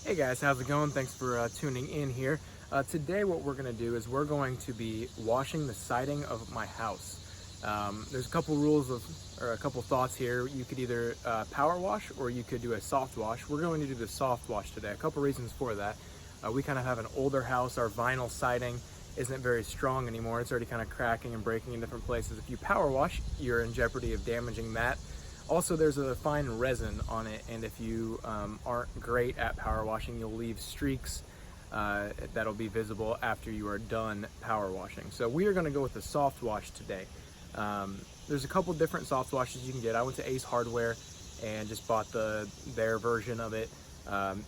Hey guys, how's it going? Thanks for tuning in here. Today what we're going to do is we're going to be washing the siding of my house. There's a couple or a couple thoughts here. You could either power wash or you could do a soft wash. We're going to do the soft wash today. A couple reasons for that. We kind of have an older house. Our vinyl siding isn't very strong anymore. It's already kind of cracking and breaking in different places. If you power wash, you're in jeopardy of damaging that. Also, there's a fine resin on it, and if you aren't great at power washing, you'll leave streaks that'll be visible after you are done power washing. So we are going to go with the soft wash today. There's a couple different soft washes you can get. I went to Ace Hardware and just bought their version of it.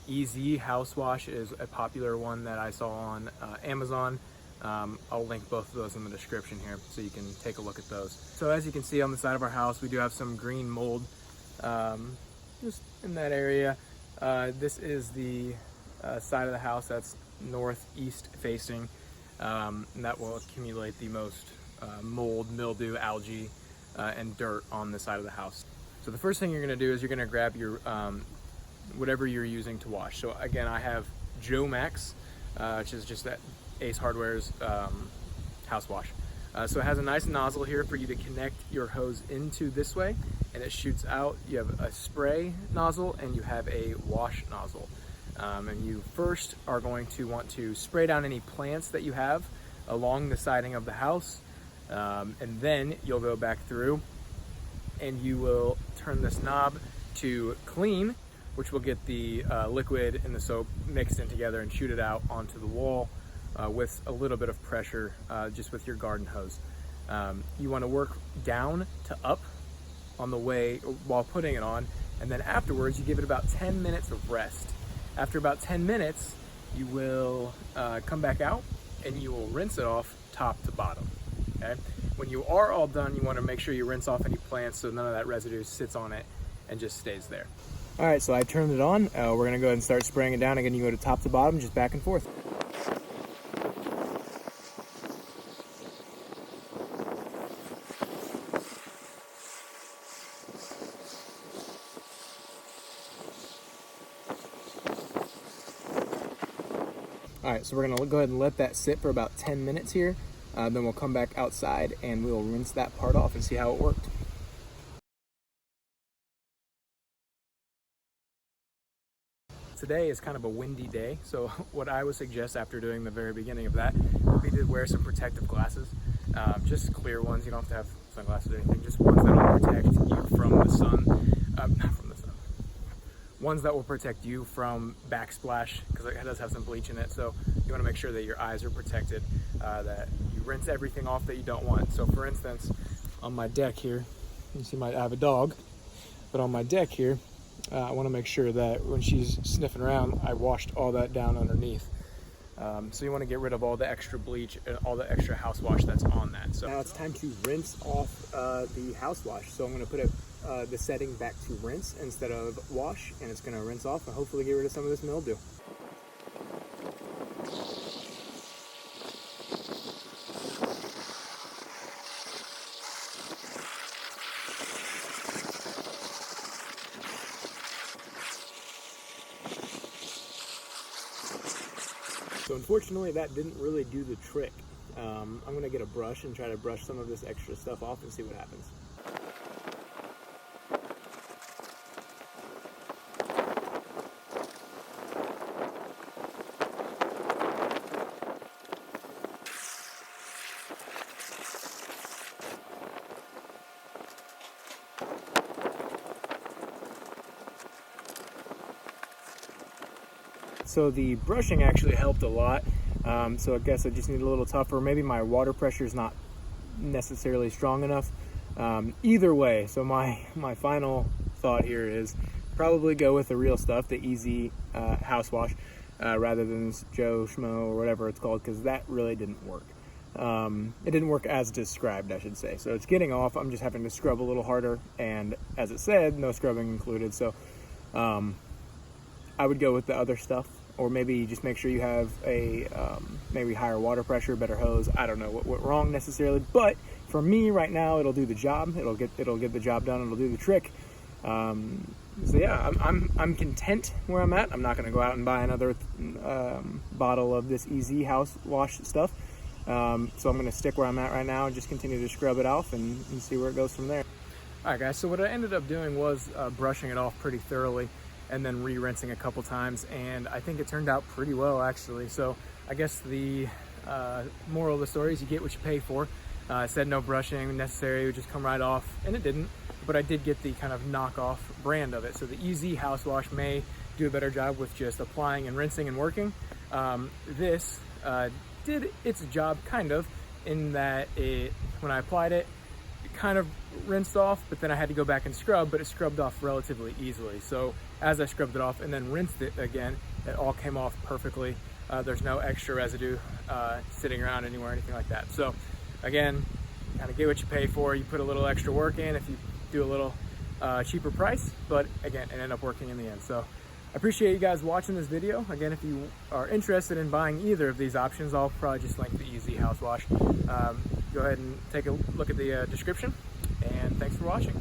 Easy House Wash is a popular one that I saw on Amazon. I'll link both of those in the description here so you can take a look at those. So as you can see on the side of our house, we do have some green mold just in that area. This is the side of the house that's northeast facing, and that will accumulate the most mold, mildew, algae, and dirt on the side of the house. So the first thing you're going to do is you're going to grab your whatever you're using to wash. So again, I have Joe Max, which is just that Ace Hardware's house wash. So it has a nice nozzle here for you to connect your hose into this way, and it shoots out. You have a spray nozzle and you have a wash nozzle. And you first are going to want to spray down any plants that you have along the siding of the house, and then you'll go back through and you will turn this knob to clean, which will get the liquid and the soap mixed in together and shoot it out onto the wall with a little bit of pressure, just with your garden hose. You want to work down to up on the way while putting it on, and then afterwards you give it about 10 minutes of rest. After about 10 minutes, you will come back out and you will rinse it off top to bottom. Okay? When you are all done, you want to make sure you rinse off any plants so none of that residue sits on it and just stays there. All right, so I turned it on. We're going to go ahead and start spraying it down. Again, you go to top to bottom, just back and forth. All right, so we're gonna go ahead and let that sit for about 10 minutes here. Then we'll come back outside and we'll rinse that part off and see how it worked. Today is kind of a windy day, so what I would suggest after doing the very beginning of that would be to wear some protective glasses. Just clear ones. You don't have to have sunglasses or anything, just ones that will protect you from the sun. Not from the sun. Ones that will protect you from backsplash, because it does have some bleach in it, so you want to make sure that your eyes are protected, that you rinse everything off that you don't want. So for instance, on my deck here, you see I have a dog, but on my deck here, I want to make sure that when she's sniffing around, I washed all that down underneath. So you want to get rid of all the extra bleach and all the extra house wash that's on that. So now it's time to rinse off the house wash. So I'm going to put the setting back to rinse instead of wash, and it's going to rinse off and hopefully get rid of some of this mildew. So unfortunately that didn't really do the trick. I'm going to get a brush and try to brush some of this extra stuff off and see what happens. So the brushing actually helped a lot. So I guess I just need a little tougher. Maybe my water pressure is not necessarily strong enough. Either way, so my final thought here is probably go with the real stuff, the easy house wash, rather than this Joe Schmo or whatever it's called, because that really didn't work. It didn't work as described, I should say. So it's getting off. I'm just having to scrub a little harder, and as it said, no scrubbing included. So I would go with the other stuff, or maybe just make sure you have a maybe higher water pressure, better hose. I don't know what went wrong necessarily, but for me right now, it'll do the job. It'll get the job done. It'll do the trick. So yeah, I'm content where I'm at. I'm not going to go out and buy another bottle of this EZ house wash stuff. So I'm going to stick where I'm at right now and just continue to scrub it off and see where it goes from there. All right, guys, so what I ended up doing was brushing it off pretty thoroughly and then re-rinsing a couple times, and I think it turned out pretty well, actually. So I guess the moral of the story is you get what you pay for. I said no brushing necessary, it would just come right off, and it didn't. But I did get the kind of knockoff brand of it. So the EZ house wash may do a better job with just applying and rinsing and working. This did its job kind of, in that when I applied it, it kind of rinsed off, but then I had to go back and scrub, but it scrubbed off relatively easily. So as I scrubbed it off and then rinsed it again, it all came off perfectly. There's no extra residue sitting around anywhere or anything like that. So again, kind of get what you pay for. You put a little extra work in if you do a little cheaper price, but again, it ended up working in the end. So I appreciate you guys watching this video. Again, if you are interested in buying either of these options, I'll probably just link the EZ house wash. Go ahead and take a look at the description, and thanks for watching.